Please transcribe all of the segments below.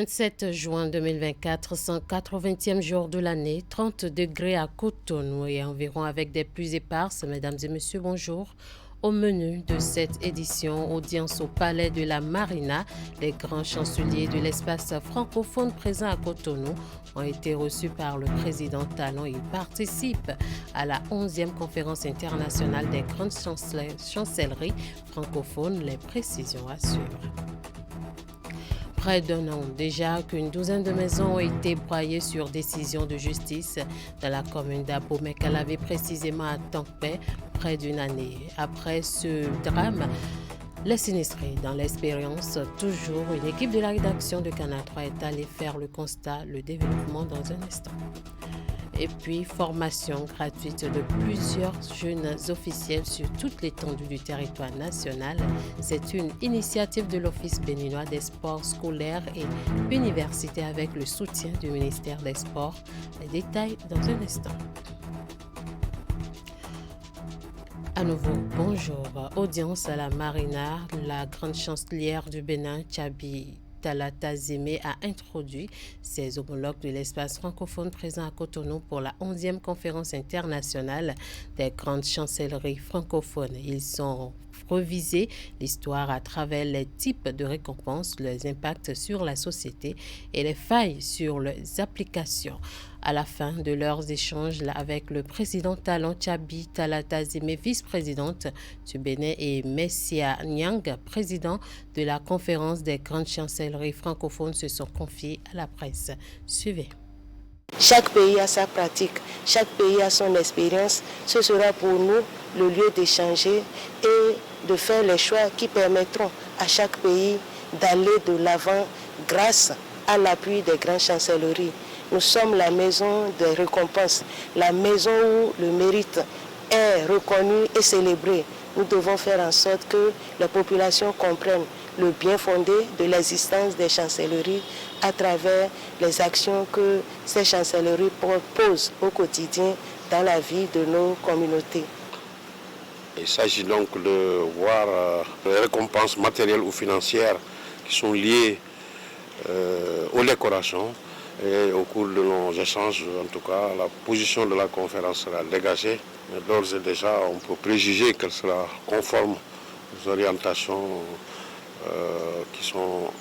27 juin 2024, 180e jour de l'année, 30 degrés à Cotonou et environ avec des pluies éparses. Mesdames et messieurs, bonjour. Au menu de cette édition, audience au Palais de la Marina, les grands chanceliers de l'espace francophone présents à Cotonou ont été reçus par le président Talon. Ils participent à la 11e conférence internationale des grandes chancelleries francophones. Les précisions assurent. Près d'un an déjà qu'une douzaine de maisons ont été broyées sur décision de justice dans la commune d'Abomey-Calavi, précisément à Tankpé, près d'une année. Après ce drame, les sinistrés dans l'expérience, toujours une équipe de la rédaction de Canal 3 est allée faire le constat, le développement dans un instant. Et puis, formation gratuite de plusieurs jeunes officiels sur toute l'étendue du territoire national. C'est une initiative de l'Office béninois des sports scolaires et universitaires avec le soutien du ministère des Sports. Les détails dans un instant. À nouveau, bonjour. Audience à la Marina, la grande chancelière du Bénin, Tchabi Talata Zimé, a introduit ses homologues de l'espace francophone présents à Cotonou pour la 11e conférence internationale des grandes chancelleries francophones. Ils ont revisé l'histoire à travers les types de récompenses, leurs impacts sur la société et les failles sur leurs applications. À la fin de leurs échanges avec le président Talon Tchabi Talata Zimé, vice-présidente du Bénin, et Messia Nyang, président de la conférence des grandes chancelleries francophones, se sont confiés à la presse. Suivez. Chaque pays a sa pratique, chaque pays a son expérience. Ce sera pour nous le lieu d'échanger et de faire les choix qui permettront à chaque pays d'aller de l'avant grâce à l'appui des grandes chancelleries. Nous sommes la maison des récompenses, la maison où le mérite est reconnu et célébré. Nous devons faire en sorte que les populations comprennent le bien fondé de l'existence des chancelleries à travers les actions que ces chancelleries proposent au quotidien dans la vie de nos communautés. Il s'agit donc de voir les récompenses matérielles ou financières qui sont liées aux décorations. Et au cours de nos échanges, en tout cas, la position de la conférence sera dégagée. Mais d'ores et déjà, on peut préjuger qu'elle sera conforme aux orientations qui sont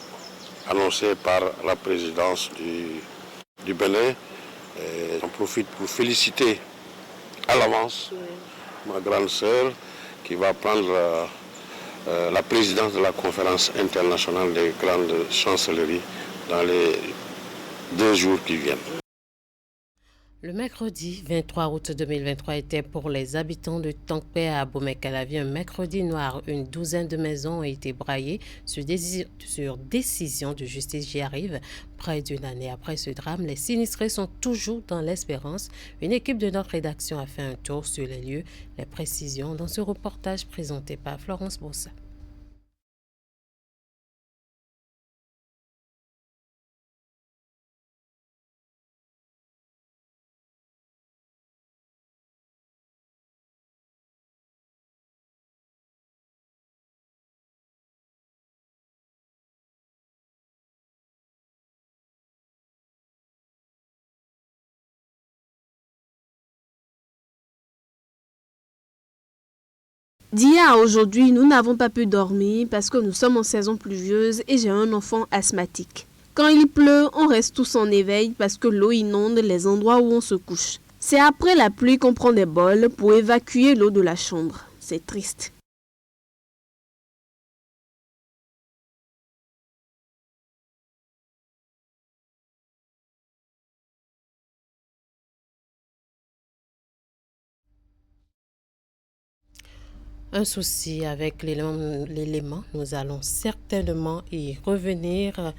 annoncées par la présidence du Bénin. Et j'en profite pour féliciter à l'avance ma grande sœur qui va prendre la présidence de la conférence internationale des grandes chancelleries dans les 2 jours qui viennent. Le mercredi 23 août 2023 était pour les habitants de Tankpé à Abomey-Calavi un mercredi noir. Une douzaine de maisons ont été braillées sur décision de justice. J'y arrive. Près d'une année après ce drame, les sinistrés sont toujours dans l'espérance. Une équipe de notre rédaction a fait un tour sur les lieux. Les précisions dans ce reportage présenté par Florence Bossa. D'hier à aujourd'hui, nous n'avons pas pu dormir parce que nous sommes en saison pluvieuse et j'ai un enfant asthmatique. Quand il pleut, on reste tous en éveil parce que l'eau inonde les endroits où on se couche. C'est après la pluie qu'on prend des bols pour évacuer l'eau de la chambre. C'est triste. Un souci avec l'élément, nous allons certainement y revenir.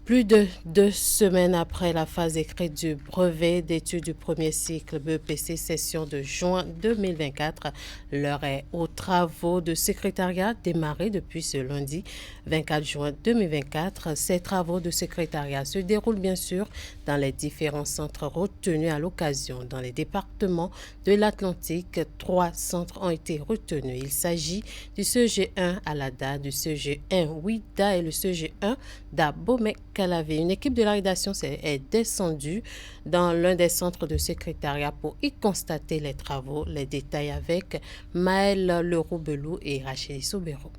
Plus de 2 semaines après la phase écrite du brevet d'études du premier cycle BEPC session de juin 2024, l'heure est aux travaux de secrétariat démarrés depuis ce lundi 24 juin 2024. Ces travaux de secrétariat se déroulent bien sûr dans les différents centres retenus à l'occasion. Dans les départements de l'Atlantique, 3 centres ont été retenus. Il s'agit du CG1 à Lada, du CG1 Ouida et le CG1 d'Abomey Calavi. Une équipe de la rédaction est descendue dans l'un des centres de secrétariat pour y constater les travaux. Les détails avec Maël Leroux-Belou et Rachel Sobero.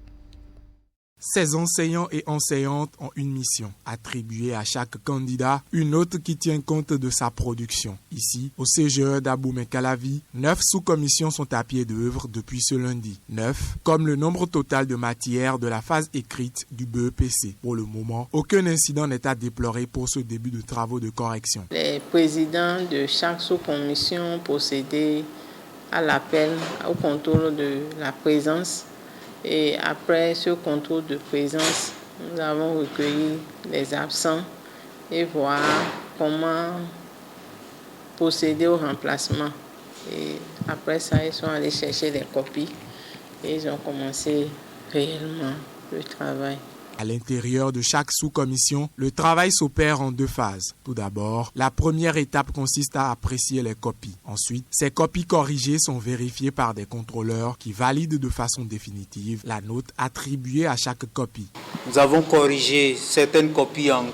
Ces enseignants et enseignantes ont une mission, attribuer à chaque candidat une note qui tient compte de sa production. Ici, au CGE d'Abomey-Calavi, 9 sous-commissions sont à pied d'œuvre depuis ce lundi. 9, comme le nombre total de matières de la phase écrite du BEPC. Pour le moment, aucun incident n'est à déplorer pour ce début de travaux de correction. Les présidents de chaque sous-commission procédaient à l'appel au contrôle de la présence. Et après ce contrôle de présence, nous avons recueilli les absents et voir comment procéder au remplacement. Et après ça, ils sont allés chercher des copies et ils ont commencé réellement le travail. À l'intérieur de chaque sous-commission, le travail s'opère en 2 phases. Tout d'abord, la première étape consiste à apprécier les copies. Ensuite, ces copies corrigées sont vérifiées par des contrôleurs qui valident de façon définitive la note attribuée à chaque copie. Nous avons corrigé certaines copies en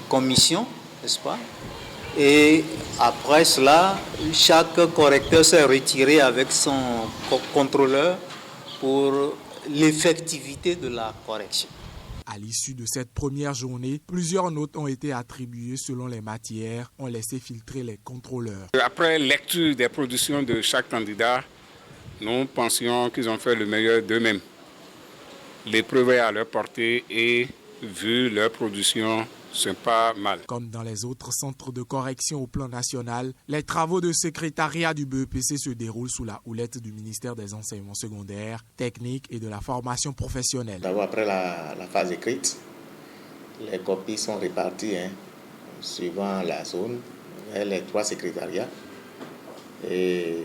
commission, n'est-ce pas? Et après cela, chaque correcteur s'est retiré avec son contrôleur pour l'effectivité de la correction. À l'issue de cette première journée, plusieurs notes ont été attribuées selon les matières, ont laissé filtrer les contrôleurs. Après lecture des productions de chaque candidat, nous pensions qu'ils ont fait le meilleur d'eux-mêmes. L'épreuve est à leur portée et vu leur production, c'est pas mal. Comme dans les autres centres de correction au plan national, les travaux de secrétariat du BEPC se déroulent sous la houlette du ministère des Enseignements secondaires, techniques et de la formation professionnelle. D'abord, après la phase écrite, les copies sont réparties suivant la zone vers les 3 secrétariats. Et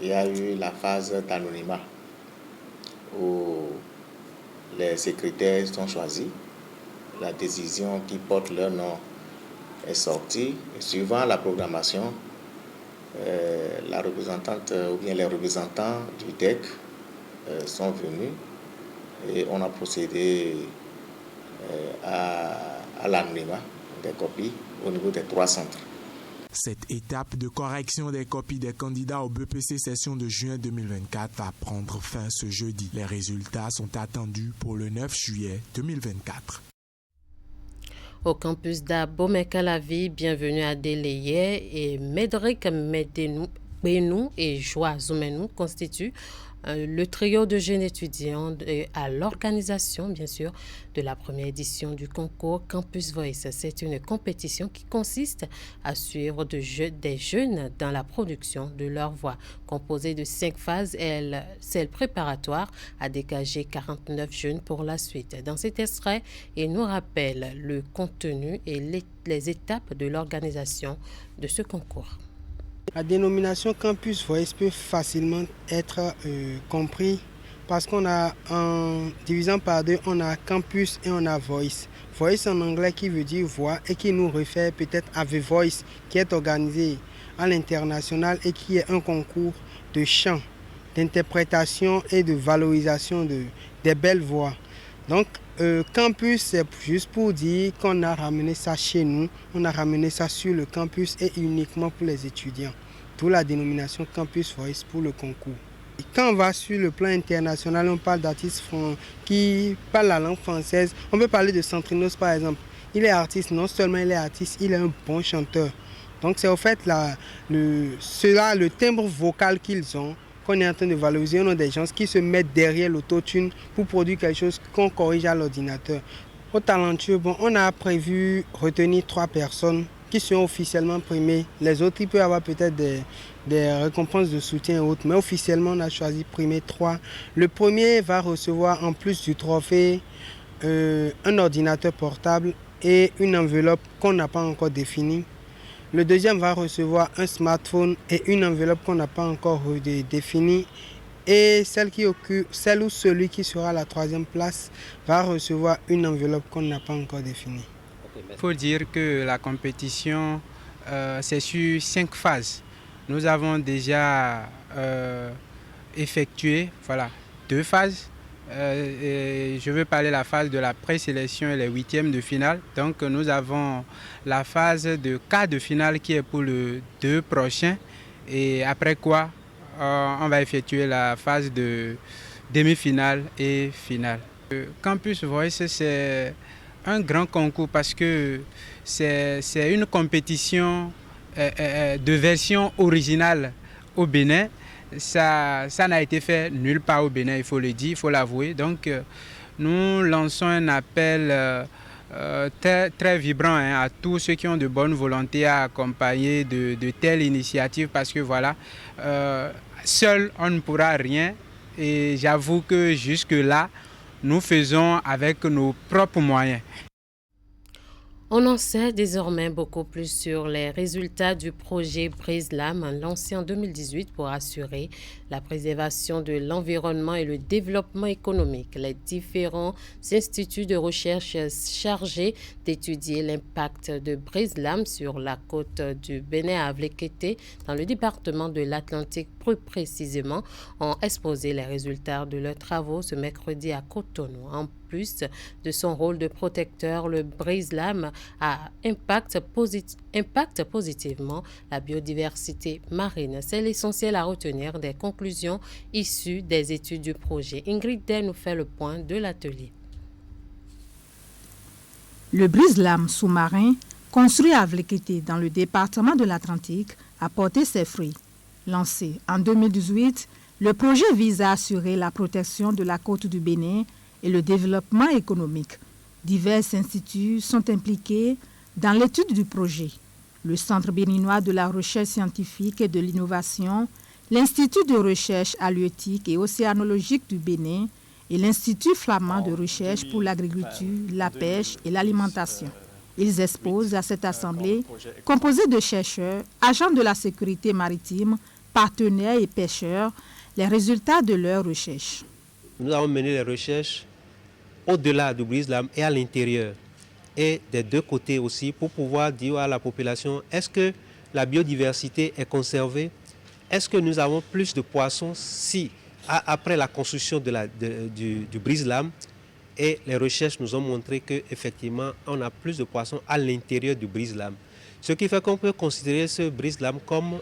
il y a eu la phase d'anonymat où les secrétaires sont choisis. La décision qui porte leur nom est sortie. Et suivant la programmation, la représentante ou bien les représentants du DEC sont venus et on a procédé à l'anonymat des copies au niveau des 3 centres. Cette étape de correction des copies des candidats au BEPC session de juin 2024 va prendre fin ce jeudi. Les résultats sont attendus pour le 9 juillet 2024. Au campus d'Abomey-Calavi, bienvenue à Déléyé et Médric Benou et Joie Zoumenou constituent le trio de jeunes étudiants à l'organisation, bien sûr, de la première édition du concours Campus Voice. C'est une compétition qui consiste à suivre des jeunes dans la production de leur voix. Composée de 5 phases, celle préparatoire a dégagé 49 jeunes pour la suite. Dans cet extrait, il nous rappelle le contenu et les étapes de l'organisation de ce concours. La dénomination Campus Voice peut facilement être compris parce qu'on a, en divisant par 2, on a Campus et on a Voice. Voice en anglais qui veut dire voix et qui nous réfère peut-être à The Voice qui est organisé à l'international et qui est un concours de chant, d'interprétation et de valorisation des belles voix. Donc, campus, c'est juste pour dire qu'on a ramené ça chez nous, on a ramené ça sur le campus et uniquement pour les étudiants. D'où la dénomination Campus Voice pour le concours. Et quand on va sur le plan international, on parle d'artistes qui parlent la langue française. On peut parler de Centrinos par exemple. Il est artiste, non seulement il est artiste, il est un bon chanteur. Donc c'est au fait le timbre vocal qu'ils ont qu'on est en train de valoriser. On a des gens qui se mettent derrière l'autotune pour produire quelque chose qu'on corrige à l'ordinateur. Au talentueux, on a prévu retenir 3 personnes qui sont officiellement primées. Les autres, il peut y avoir peut-être des récompenses de soutien et autres, mais officiellement, on a choisi de primer 3. Le premier va recevoir, en plus du trophée, un ordinateur portable et une enveloppe qu'on n'a pas encore définie. Le deuxième va recevoir un smartphone et une enveloppe qu'on n'a pas encore définie. Et celle ou celui qui sera à la 3e place va recevoir une enveloppe qu'on n'a pas encore définie. Il faut dire que la compétition, c'est sur 5 phases. Nous avons déjà effectué 2 phases. Je veux parler de la phase de la présélection et les huitièmes de finale. Donc nous avons la phase de quart de finale qui est pour le 2 prochain. Et après quoi, on va effectuer la phase de demi-finale et finale. Campus Voice, c'est un grand concours parce que c'est une compétition de version originale au Bénin. Ça n'a été fait nulle part au Bénin, il faut le dire, il faut l'avouer. Donc nous lançons un appel très vibrant à tous ceux qui ont de bonne volonté à accompagner de telles initiatives parce que voilà, seul on ne pourra rien et j'avoue que jusque-là, nous faisons avec nos propres moyens. On en sait désormais beaucoup plus sur les résultats du projet Brise-Lames lancé en 2018 pour assurer la préservation de l'environnement et le développement économique. Les différents instituts de recherche chargés d'étudier l'impact de Brise-Lames sur la côte du Bénin à Avlékété, dans le département de l'Atlantique plus précisément, ont exposé les résultats de leurs travaux ce mercredi à Cotonou. En plus de son rôle de protecteur, le Brise-Lames impacte positivement la biodiversité marine. C'est l'essentiel à retenir des conclusions issues des études du projet. Ingrid Day nous fait le point de l'atelier. Le Brise-Lames sous-marin, construit à Avlékété dans le département de l'Atlantique, a porté ses fruits. Lancé en 2018, le projet vise à assurer la protection de la côte du Bénin et le développement économique. Divers instituts sont impliqués dans l'étude du projet. Le Centre béninois de la recherche scientifique et de l'innovation, l'Institut de recherche halieutique et océanologique du Bénin et l'Institut flamand de recherche pour l'agriculture, la pêche et l'alimentation. Ils exposent à cette assemblée, composée de chercheurs, agents de la sécurité maritime, partenaires et pêcheurs, les résultats de leurs recherches. Nous avons mené les recherches au-delà du Brise-Lames et à l'intérieur, et des deux côtés aussi, pour pouvoir dire à la population, est-ce que la biodiversité est conservée? Est-ce que nous avons plus de poissons si, après la construction du Brise-Lames, et les recherches nous ont montré qu'effectivement, on a plus de poissons à l'intérieur du Brise-Lames. Ce qui fait qu'on peut considérer ce Brise-Lames comme,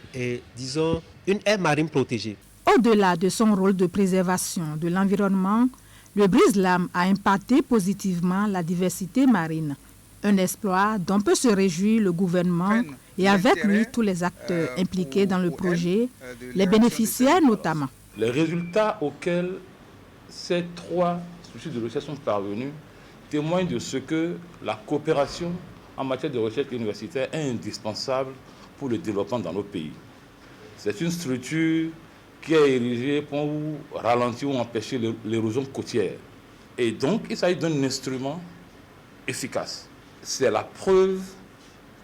disons, une aire marine protégée. Au-delà de son rôle de préservation de l'environnement, le Brise-Lames a impacté positivement la diversité marine. Un exploit dont peut se réjouir le gouvernement et avec lui tous les acteurs impliqués dans le projet, les bénéficiaires notamment. Les résultats auxquels ces trois structures de recherche sont parvenus témoignent de ce que la coopération en matière de recherche universitaire est indispensable pour le développement dans nos pays. C'est une structure qui est érigée pour ralentir ou empêcher l'érosion côtière. Et donc, il s'agit d'un instrument efficace. C'est la preuve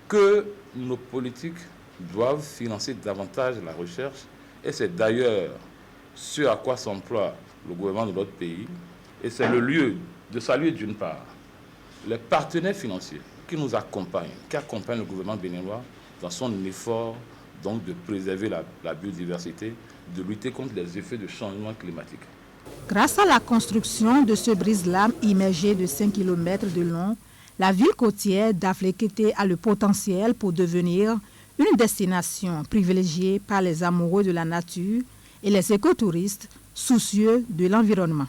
que nos politiques doivent financer davantage la recherche. Et c'est d'ailleurs ce à quoi s'emploie le gouvernement de notre pays. Et c'est le lieu de saluer d'une part les partenaires financiers qui nous accompagnent, qui accompagnent le gouvernement béninois dans son effort donc de préserver la biodiversité, de lutter contre les effets du changement climatique. Grâce à la construction de ce Brise-Lames immergé de 5 km de long, la ville côtière d'Avlékété a le potentiel pour devenir une destination privilégiée par les amoureux de la nature et les écotouristes soucieux de l'environnement.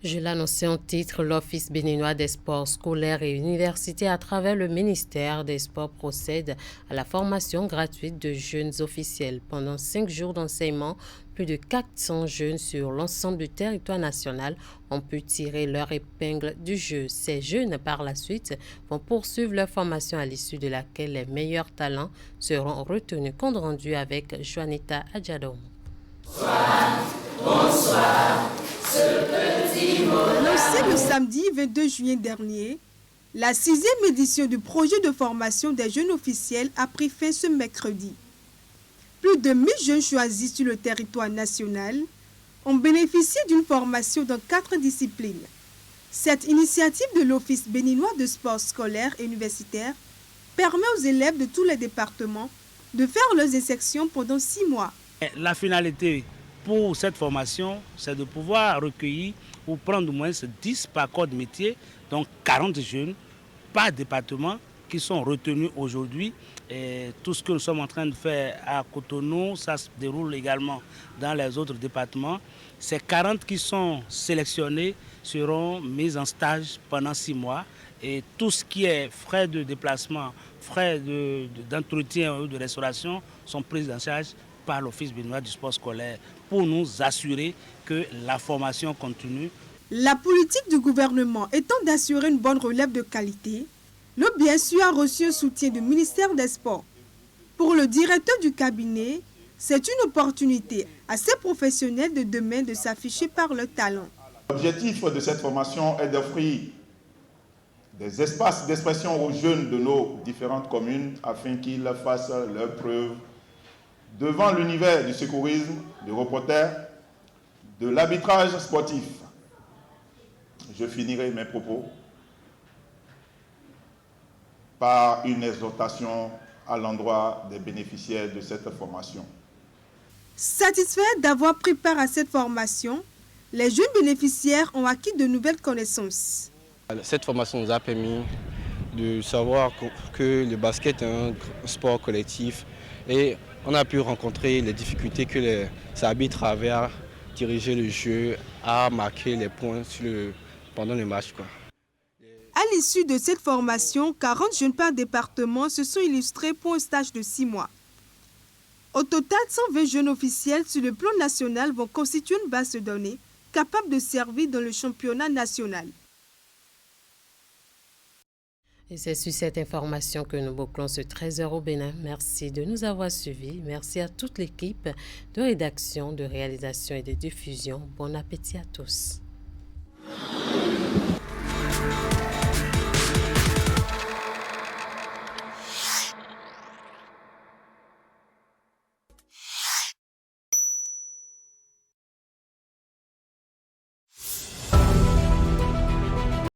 Je l'annonçais en titre, l'Office béninois des sports scolaires et universitaires à travers le ministère des Sports procède à la formation gratuite de jeunes officiels. Pendant 5 jours d'enseignement, plus de 400 jeunes sur l'ensemble du territoire national ont pu tirer leur épingle du jeu. Ces jeunes, par la suite, vont poursuivre leur formation à l'issue de laquelle les meilleurs talents seront retenus. Compte rendu avec Juanita Adjadom. Bonsoir. Lancé le samedi 22 juillet dernier, la 6e édition du projet de formation des jeunes officiels a pris fin ce mercredi. Plus de 1000 jeunes choisis sur le territoire national ont bénéficié d'une formation dans 4 disciplines. Cette initiative de l'Office béninois de sport scolaire et universitaire permet aux élèves de tous les départements de faire leurs insertions pendant 6 mois. La finalité pour cette formation, c'est de pouvoir recueillir ou prendre au moins 10 par corps de métier, donc 40 jeunes par département qui sont retenus aujourd'hui. Et tout ce que nous sommes en train de faire à Cotonou, ça se déroule également dans les autres départements. Ces 40 qui sont sélectionnés seront mis en stage pendant 6 mois. Et tout ce qui est frais de déplacement, frais d'entretien ou de restauration sont pris en charge par l'Office béninois du sport scolaire pour nous assurer que la formation continue. La politique du gouvernement étant d'assurer une bonne relève de qualité, le BSU a reçu un soutien du ministère des Sports. Pour le directeur du cabinet, c'est une opportunité à ces professionnels de demain de s'afficher par leur talent. L'objectif de cette formation est d'offrir des espaces d'expression aux jeunes de nos différentes communes afin qu'ils fassent leurs preuves devant l'univers du secourisme, du reporter, de l'arbitrage sportif. Je finirai mes propos par une exhortation à l'endroit des bénéficiaires de cette formation. Satisfaits d'avoir pris part à cette formation, les jeunes bénéficiaires ont acquis de nouvelles connaissances. Cette formation nous a permis de savoir que le basket est un sport collectif et on a pu rencontrer les difficultés que les arbitres avaient à diriger le jeu, à marquer les points pendant le match. À l'issue de cette formation, 40 jeunes par département se sont illustrés pour un stage de 6 mois. Au total, 120 jeunes officiels sur le plan national vont constituer une base de données capable de servir dans le championnat national. Et c'est sur cette information que nous bouclons ce 13h au Bénin. Merci de nous avoir suivis. Merci à toute l'équipe de rédaction, de réalisation et de diffusion. Bon appétit à tous.